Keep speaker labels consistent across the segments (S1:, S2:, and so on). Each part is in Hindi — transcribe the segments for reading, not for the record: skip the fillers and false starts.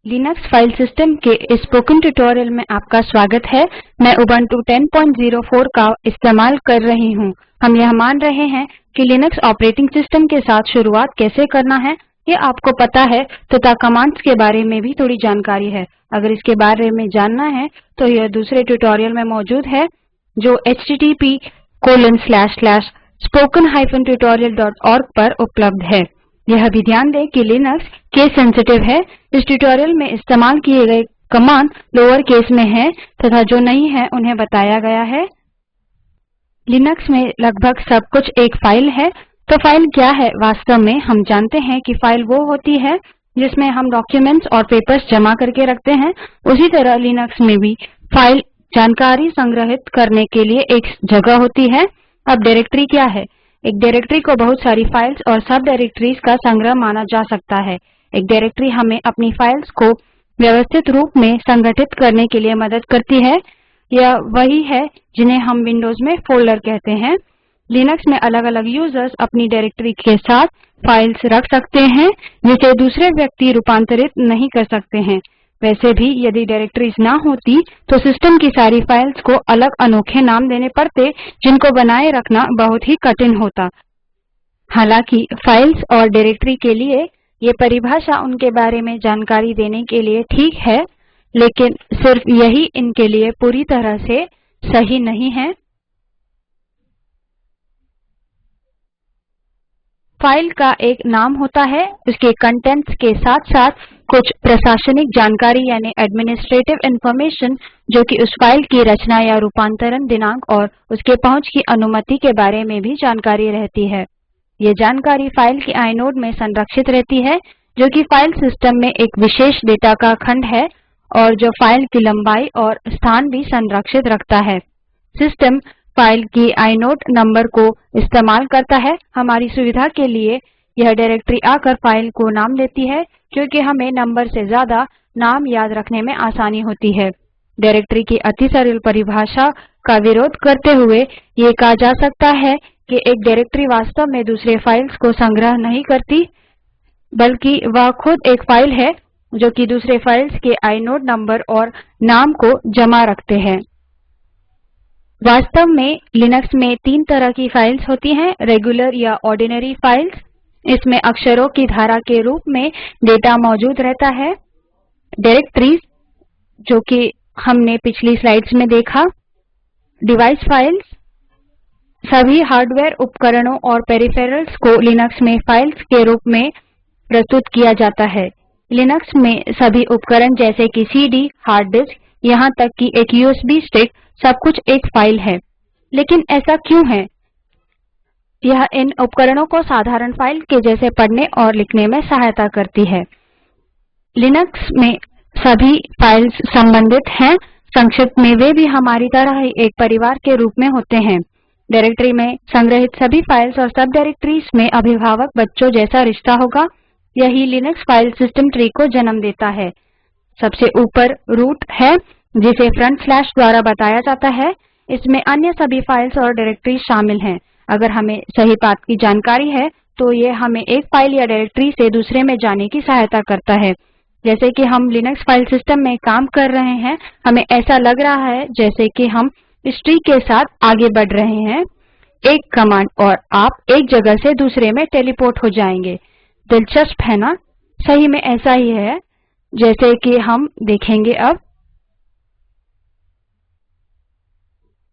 S1: लिनक्स फाइल सिस्टम के इस स्पोकन ट्यूटोरियल में आपका स्वागत है। मैं उबंटू 10.04 का इस्तेमाल कर रही हूँ। हम यह मान रहे हैं कि लिनक्स ऑपरेटिंग सिस्टम के साथ शुरुआत कैसे करना है ये आपको पता है तथा कमांड्स के बारे में भी थोड़ी जानकारी है। अगर इसके बारे में जानना है तो यह दूसरे ट्यूटोरियल में मौजूद है जो http://spoken-tutorial.org पर उपलब्ध है। यह भी ध्यान दें कि लिनक्स केस सेंसिटिव है। इस ट्यूटोरियल में इस्तेमाल किए गए कमांड लोअर केस में हैं तथा जो नहीं है उन्हें बताया गया है। लिनक्स में लगभग सब कुछ एक फाइल है। तो फाइल क्या है? वास्तव में हम जानते हैं कि फाइल वो होती है जिसमें हम डॉक्यूमेंट्स और पेपर्स जमा करके रखते हैं। उसी तरह लिनक्स में भी फाइल जानकारी संग्रहित करने के लिए एक जगह होती है। अब डायरेक्टरी क्या है? एक डायरेक्टरी को बहुत सारी फाइल्स और सब डायरेक्टरीज का संग्रह माना जा सकता है। एक डायरेक्टरी हमें अपनी फाइल्स को व्यवस्थित रूप में संगठित करने के लिए मदद करती है। यह वही है जिन्हें हम विंडोज में फोल्डर कहते हैं। लिनक्स में अलग अलग यूजर्स अपनी डायरेक्टरी के साथ फाइल्स रख सकते हैं जिसे दूसरे व्यक्ति रूपांतरित नहीं कर सकते हैं। वैसे भी यदि डायरेक्टरीज ना होती तो सिस्टम की सारी फाइल्स को अलग अनोखे नाम देने पड़ते जिनको बनाए रखना बहुत ही कठिन होता। हालांकि फाइल्स और डायरेक्टरी के लिए ये परिभाषा उनके बारे में जानकारी देने के लिए ठीक है, लेकिन सिर्फ यही इनके लिए पूरी तरह से सही नहीं है। फाइल का एक नाम होता है, उसके कंटेंट्स के साथ साथ कुछ प्रशासनिक जानकारी यानी एडमिनिस्ट्रेटिव इन्फॉर्मेशन जो कि उस फाइल की रचना या रूपांतरण दिनांक और उसके पहुंच की अनुमति के बारे में भी जानकारी रहती है। ये जानकारी फाइल की आइनोड में संरक्षित रहती है जो कि फाइल सिस्टम में एक विशेष डेटा का खंड है और जो फाइल की लंबाई और स्थान भी संरक्षित रखता है। सिस्टम फाइल की आइनोड नंबर को इस्तेमाल करता है। हमारी सुविधा के लिए यह डायरेक्टरी आकर फाइल को नाम देती है क्योंकि हमें नंबर से ज्यादा नाम याद रखने में आसानी होती है। डायरेक्टरी की अति सरल परिभाषा का विरोध करते हुए ये कहा जा सकता है कि एक डायरेक्टरी वास्तव में दूसरे फाइल्स को संग्रह नहीं करती, बल्कि वह खुद एक फाइल है जो कि दूसरे फाइल्स के आइनोड नंबर और नाम को जमा रखते हैं। वास्तव में लिनक्स में तीन तरह की फाइल्स होती हैं, रेगुलर या ऑर्डिनरी फाइल्स। इसमें अक्षरों की धारा के रूप में डेटा मौजूद रहता है। डायरेक्टरीज जो कि हमने पिछली स्लाइड्स में देखा। डिवाइस फाइल्स, सभी हार्डवेयर उपकरणों और पेरिफेरल्स को लिनक्स में फाइल्स के रूप में प्रस्तुत किया जाता है। लिनक्स में सभी उपकरण जैसे कि सीडी, हार्ड डिस्क, यहाँ तक कि एक यूएसबी स्टिक सब कुछ एक फाइल है। लेकिन ऐसा क्यों है? यह इन उपकरणों को साधारण फाइल के जैसे पढ़ने और लिखने में सहायता करती है। लिनक्स में सभी फाइल्स संबंधित हैं। संक्षिप्त में वे भी हमारी तरह ही एक परिवार के रूप में होते हैं। डायरेक्टरी में संग्रहित सभी फाइल्स और सब डायरेक्टरीज में अभिभावक बच्चों जैसा रिश्ता होगा। यही लिनक्स फाइल सिस्टम ट्री को जन्म देता है। सबसे ऊपर रूट है जिसे फ्रंट स्लैश द्वारा बताया जाता है। इसमें अन्य सभी फाइल्स और डायरेक्टरीज शामिल हैं। अगर हमें सही पाथ की जानकारी है तो ये हमें एक फाइल या डायरेक्टरी से दूसरे में जाने की सहायता करता है। जैसे कि हम लिनक्स फाइल सिस्टम में काम कर रहे हैं, हमें ऐसा लग रहा है जैसे कि हम इस ट्री के साथ आगे बढ़ रहे हैं। एक कमांड और आप एक जगह से दूसरे में टेलीपोर्ट हो जाएंगे। दिलचस्प है ना? सही में ऐसा ही है जैसे कि हम देखेंगे। अब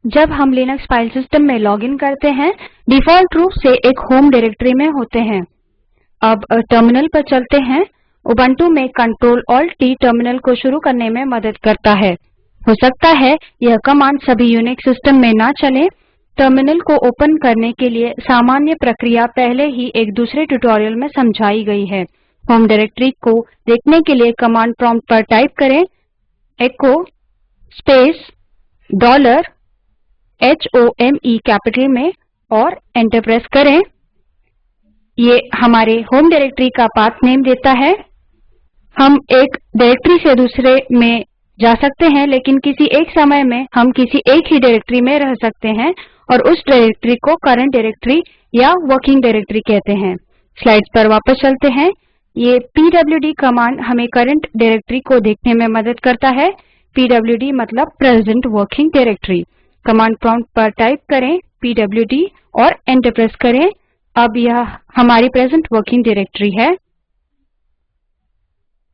S1: जब हम लिनक्स फाइल सिस्टम में लॉगिन करते हैं डिफॉल्ट रूप से एक होम डायरेक्टरी में होते हैं। अब टर्मिनल पर चलते हैं। उबंटू में Ctrl+Alt+T टर्मिनल को शुरू करने में मदद करता है। हो सकता है यह कमांड सभी यूनिक्स सिस्टम में ना चले। टर्मिनल को ओपन करने के लिए सामान्य प्रक्रिया पहले ही एक दूसरे ट्यूटोरियल में समझाई गई है। होम डायरेक्टरी को देखने के लिए कमांड प्रॉम्प्ट पर टाइप करें एचो स्पेस $HOME कैपिटल में और एंटर प्रेस करें। ये हमारे होम डायरेक्टरी का पाथ नेम देता है। हम एक डायरेक्टरी से दूसरे में जा सकते हैं, लेकिन किसी एक समय में हम किसी एक ही डायरेक्टरी में रह सकते हैं और उस डायरेक्टरी को करंट डायरेक्टरी या वर्किंग डायरेक्टरी कहते हैं। स्लाइड्स पर वापस चलते हैं। ये pwd कमांड हमें करंट डायरेक्टरी को देखने में मदद करता है। pwd मतलब present working directory. Command prompt पर टाइप करें pwd और एंटर प्रेस करें। अब यह हमारी प्रेजेंट वर्किंग डायरेक्टरी है।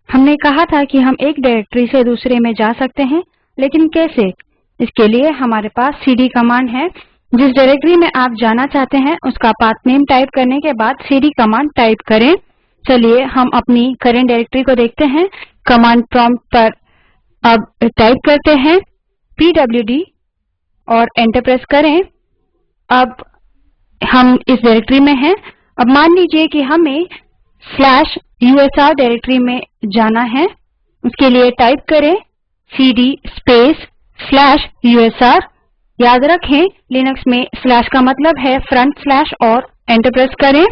S1: हमने कहा था कि हम एक डायरेक्टरी से दूसरे में जा सकते हैं, लेकिन कैसे? इसके लिए हमारे पास सीडी कमांड है। जिस डायरेक्टरी में आप जाना चाहते हैं उसका पाथ नेम टाइप करने के बाद सीडी कमांड टाइप करें। चलिए हम अपनी करंट डायरेक्टरी को देखते हैं। कमांड प्रॉम्प्ट पर अब टाइप करते हैं pwd और एंटर प्रेस करें। अब हम इस डायरेक्टरी में हैं। अब मान लीजिए कि हमें /usr डायरेक्टरी में जाना है। उसके लिए टाइप करें सीडी स्पेस /usr। याद रखें लिनक्स में स्लैश का मतलब है फ्रंट स्लैश और एंटर प्रेस करें।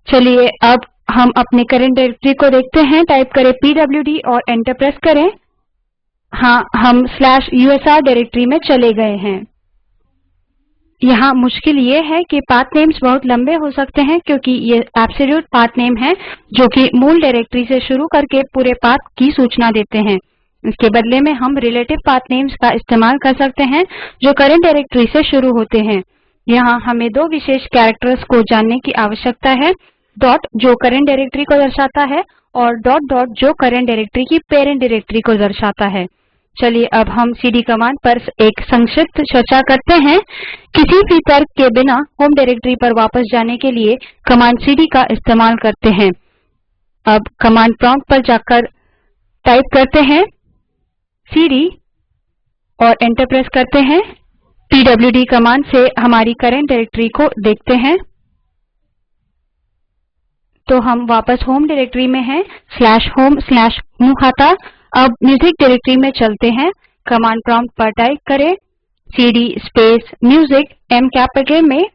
S1: चलिए अब हम अपने करंट डायरेक्टरी को देखते हैं। टाइप करें pwd और एंटर प्रेस करें। हाँ, हम /usr डायरेक्टरी में चले गए हैं। यहाँ मुश्किल ये है कि पाथ नेम्स बहुत लंबे हो सकते हैं क्योंकि ये एब्सोल्यूट पाथ नेम है जो कि मूल डायरेक्टरी से शुरू करके पूरे पाथ की सूचना देते हैं। इसके बदले में हम रिलेटिव पाथ नेम्स का इस्तेमाल कर सकते हैं जो करंट डायरेक्टरी से शुरू होते हैं। यहाँ हमें दो विशेष कैरेक्टर्स को जानने की आवश्यकता है। डॉट जो करंट डायरेक्टरी को दर्शाता है और डॉट डॉट जो करंट डायरेक्टरी की पेरेंट डायरेक्टरी को दर्शाता है। चलिए अब हम सीडी कमांड पर एक संक्षिप्त चर्चा करते हैं। किसी भी तर्क के बिना होम डायरेक्टरी पर वापस जाने के लिए कमांड सीडी का इस्तेमाल करते हैं। अब कमांड प्रॉम्प्ट पर जाकर टाइप करते हैं सीडी और एंटर प्रेस करते हैं। pwd कमांड से हमारी करंट डायरेक्टरी को देखते हैं तो हम वापस होम डायरेक्टरी में हैं /home/gnuhata। अब म्यूजिक डायरेक्टरी में चलते हैं। कमांड प्रॉम्प्ट पर टाइप करें CD space music M capital में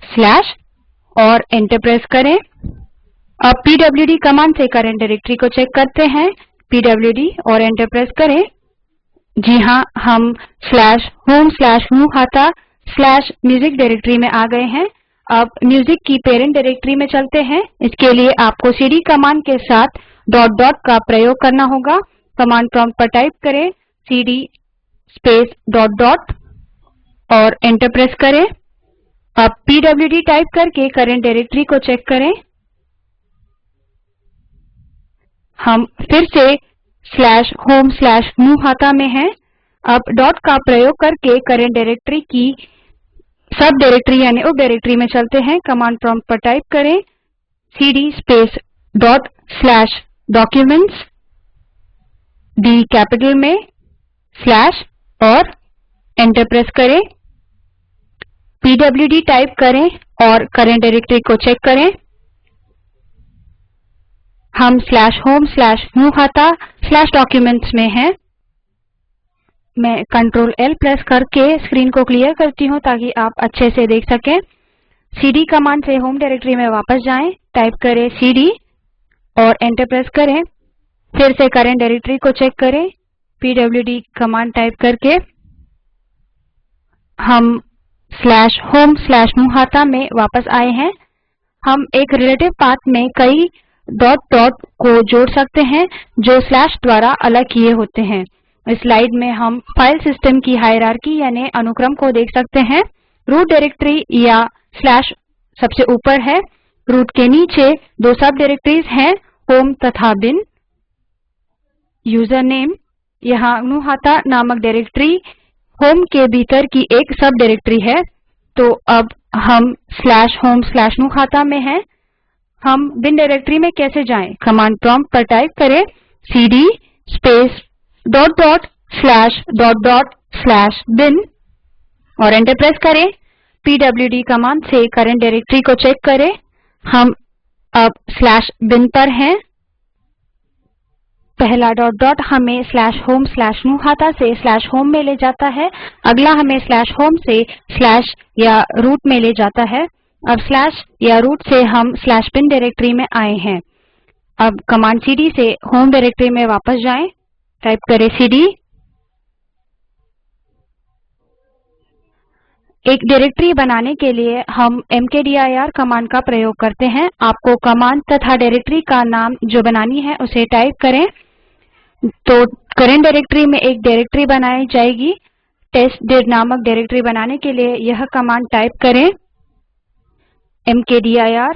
S1: स्लैश और एंटर प्रेस करें। अब pwd कमांड से करंट डायरेक्टरी को चेक करते हैं। pwd और एंटर प्रेस करें। जी हाँ, हम /home/gnuhata/music डायरेक्टरी में आ गए हैं। अब म्यूजिक की पेरेंट डायरेक्टरी में चलते हैं। इसके लिए आपको सीडी कमांड के साथ डॉट डॉट का प्रयोग करना होगा। कमांड प्रॉम्प्ट पर टाइप करें सीडी स्पेस डॉट डॉट और एंटर प्रेस करें। अब pwd टाइप करके करंट डायरेक्टरी को चेक करें। हम फिर से /home/gnuhata में हैं। अब डॉट का प्रयोग करके करंट डायरेक्टरी की सब डायरेक्टरी यानी उप डायरेक्टरी में चलते हैं। कमांड प्रॉम्प्ट पर टाइप करें CD space dot slash documents D capital में स्लैश और एंटर प्रेस करें। pwd टाइप करें और करंट डायरेक्टरी को चेक करें। हम /home/gnuhata/documents में हैं। मैं Ctrl L प्रेस करके स्क्रीन को क्लियर करती हूँ ताकि आप अच्छे से देख सकें। सीडी कमांड से होम डायरेक्टरी में वापस जाएं। टाइप करें सीडी और एंटर प्रेस करें। फिर से करंट डायरेक्टरी को चेक करें। pwd कमांड टाइप करके हम /home/gnuhata में वापस आए हैं। हम एक रिलेटिव पाथ में कई डॉट डॉट को जोड़ सकते हैं जो स्लैश द्वारा अलग किए होते हैं। इस स्लाइड में हम फाइल सिस्टम की हायरार्की यानी अनुक्रम को देख सकते हैं। रूट डायरेक्टरी या स्लैश सबसे ऊपर है। रूट के नीचे दो सब डायरेक्टरीज हैं, होम तथा बिन। यूजर नेम, यहाँ gnuhata नामक डायरेक्टरी होम के भीतर की एक सब डायरेक्टरी है। तो अब हम /home/gnuhata में हैं। हम बिन डायरेक्टरी में कैसे जाएं? कमांड प्रॉम्प्ट पर टाइप करें CD space dot dot slash dot dot slash bin और एंटर प्रेस करें। pwd कमांड से करंट डायरेक्टरी को चेक करें। हम अब /bin पर हैं। पहला डॉट डॉट हमें /home/gnuhata से /home में ले जाता है। अगला हमें /home से स्लैश या रूट में ले जाता है। अब स्लैश या रूट से हम /bin डायरेक्टरी में आए हैं। अब कमांड सीडी से होम डायरेक्टरी में वापस जाएं। टाइप करें सीडी एक डायरेक्टरी बनाने के लिए हम mkdir कमांड का प्रयोग करते हैं। आपको कमांड तथा डायरेक्टरी का नाम जो बनानी है उसे टाइप करें। तो करंट डायरेक्टरी में एक डायरेक्टरी बनाई जाएगी। टेस्टडिर नामक डायरेक्टरी बनाने के लिए यह कमांड टाइप करें, mkdir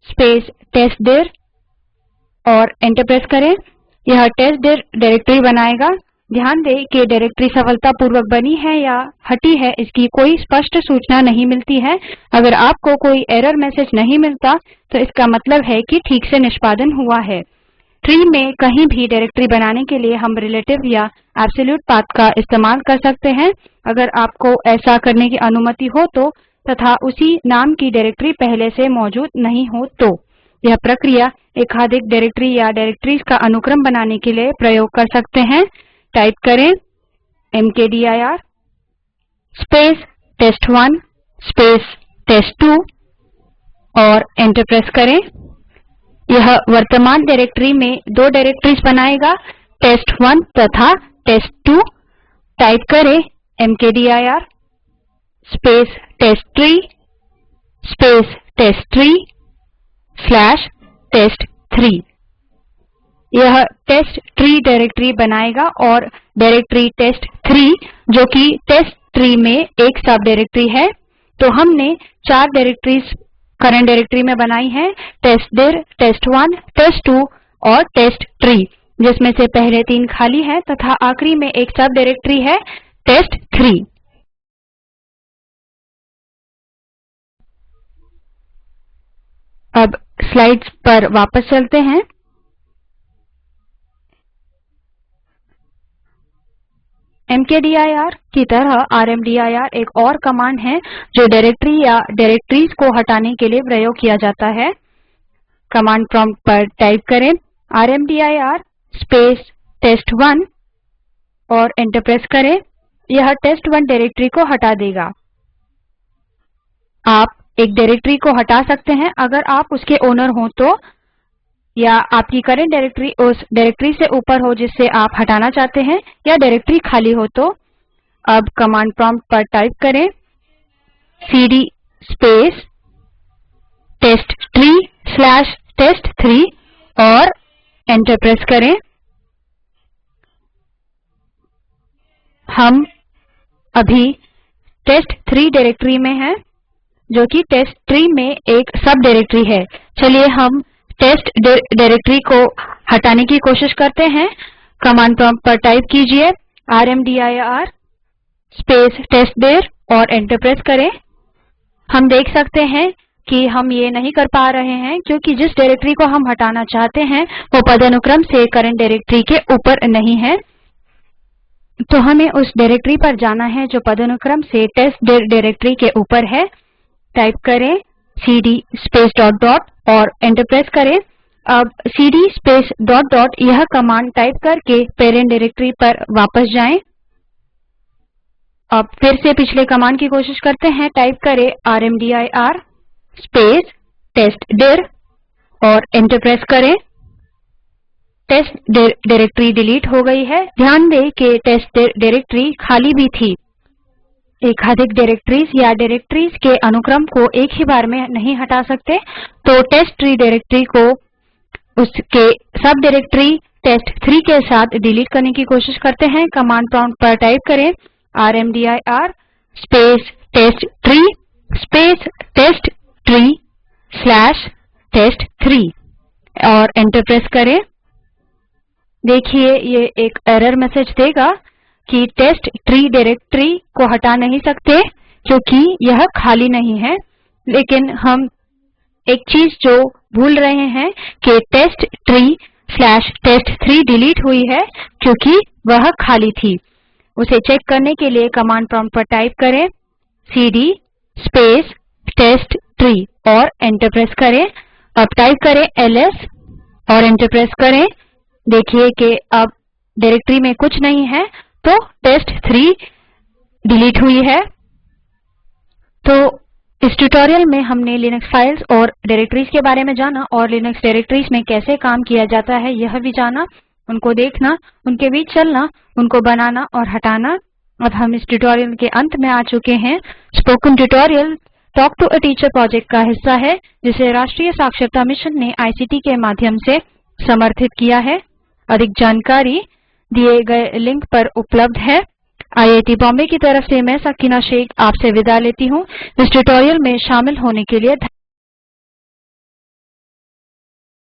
S1: स्पेस टेस्टडिर और एंटर प्रेस करें। यह टेस्टडिर डायरेक्टरी बनाएगा। ध्यान दें कि डायरेक्टरी सफलतापूर्वक बनी है या हटी है इसकी कोई स्पष्ट सूचना नहीं मिलती है। अगर आपको कोई एरर मैसेज नहीं मिलता तो इसका मतलब है कि ठीक से निष्पादन हुआ है। ट्री में कहीं भी डायरेक्टरी बनाने के लिए हम रिलेटिव या एब्सोल्यूट पाथ का इस्तेमाल कर सकते हैं। अगर आपको ऐसा करने की अनुमति हो तो तथा उसी नाम की डायरेक्टरी पहले से मौजूद नहीं हो तो। यह प्रक्रिया एकाधिक डायरेक्टरी या डायरेक्टरीज का अनुक्रम बनाने के लिए प्रयोग कर सकते हैं। टाइप करें mkdir स्पेस टेस्ट1 स्पेस टेस्ट2 और एंटर प्रेस करें। यह वर्तमान डायरेक्टरी में दो डायरेक्टरीज बनाएगा, टेस्ट1 तथा टेस्ट2। टाइप करें mkdir स्पेस टेस्ट3 स्पेस टेस्ट3 स्लैश टेस्ट3। यह टेस्ट3 डायरेक्टरी बनाएगा और डायरेक्टरी टेस्ट3 जो कि टेस्ट3 में एक सब डायरेक्टरी है। तो हमने 4 डायरेक्टरीज करंट डायरेक्टरी में बनाई हैं, टेस्टडिर, टेस्ट1, टेस्ट2 और टेस्ट3, जिसमें से पहले 3 खाली हैं तथा आखिरी में एक सब डायरेक्टरी है टेस्ट3। अब स्लाइड्स पर वापस चलते हैं। mkdir की तरह rmdir एक और कमांड है जो डायरेक्टरी या डायरेक्टरीज को हटाने के लिए प्रयोग किया जाता है। कमांड प्रॉम्प्ट पर टाइप करें rmdir स्पेस टेस्ट1 और एंटर प्रेस करें। यह टेस्ट1 डायरेक्टरी को हटा देगा। आप एक डायरेक्टरी को हटा सकते हैं अगर आप उसके ओनर हों तो, या आपकी करंट डायरेक्टरी उस डायरेक्टरी से ऊपर हो जिससे आप हटाना चाहते हैं, या डायरेक्टरी खाली हो तो। अब कमांड प्रॉम्प्ट पर टाइप करें सीडी स्पेस टेस्ट3 स्लैश टेस्ट3 और एंटर प्रेस करें। हम अभी टेस्ट3 डायरेक्टरी में हैं जो कि टेस्ट3 में एक सब डायरेक्टरी है। चलिए हम टेस्ट डायरेक्टरी को हटाने की कोशिश करते हैं। कमांड प्रॉम्प्ट पर टाइप कीजिए rmdir स्पेस टेस्टडिर और एंटर प्रेस करें। हम देख सकते हैं कि हम ये नहीं कर पा रहे हैं क्योंकि जिस डायरेक्टरी को हम हटाना चाहते हैं वो पदानुक्रम से करंट डायरेक्टरी के ऊपर नहीं है। तो हमें उस डायरेक्टरी पर जाना है जो पदानुक्रम से टेस्टडिर डायरेक्टरी के ऊपर है। टाइप करें सीडी स्पेस डॉट डॉट और एंटर प्रेस करें। अब सीडी स्पेस डॉट डॉट यह कमांड टाइप करके पेरेंट डायरेक्टरी पर वापस जाएं। अब फिर से पिछले कमांड की कोशिश करते हैं। टाइप करें rmdir स्पेस टेस्टडिर और एंटर प्रेस करें। टेस्टडिर डायरेक्टरी डिलीट हो गई है। ध्यान दें कि टेस्टडिर डायरेक्टरी खाली भी थी। एकाधिक डायरेक्टरीज या डायरेक्टरीज के अनुक्रम को एक ही बार में नहीं हटा सकते, तो टेस्ट3 डायरेक्टरी को उसके सब डायरेक्टरी टेस्ट3 के साथ डिलीट करने की कोशिश करते हैं। कमांड प्रॉम्प्ट पर टाइप करें rmdir स्पेस टेस्ट3 स्पेस टेस्ट3 स्लैश टेस्ट3 और एंटर प्रेस करें। देखिए ये एक एरर मैसेज देगा कि टेस्ट3 डायरेक्टरी को हटा नहीं सकते क्योंकि यह खाली नहीं है। लेकिन हम एक चीज जो भूल रहे हैं कि टेस्ट3 स्लैश टेस्ट3 डिलीट हुई है क्योंकि वह खाली थी। उसे चेक करने के लिए कमांड प्रॉम्प्ट पर टाइप करें सीडी स्पेस टेस्ट3 और एंटर प्रेस करें। अब टाइप करें एलएस और एंटर प्रेस करें। देखिए कि अब डायरेक्टरी में कुछ नहीं है, तो टेस्ट3 डिलीट हुई है। तो इस ट्यूटोरियल में हमने लिनक्स फाइल्स और डायरेक्टरीज के बारे में जाना और लिनक्स डायरेक्टरीज में कैसे काम किया जाता है यह भी जाना। उनको देखना, उनके बीच चलना, उनको बनाना और हटाना, अब हम इस ट्यूटोरियल के अंत में आ चुके हैं। Spoken tutorial talk to a teacher project का हिस्सा है, जिसे राष्ट्रीय साक्षरता मिशन ने आईसीटी के माध्यम से समर्थित किया है। अधिक जानकारी दिए गए लिंक पर उपलब्ध है। आईआईटी बॉम्बे की तरफ से मैं सकीना शेख आपसे विदा लेती हूँ। इस ट्यूटोरियल में शामिल होने के लिए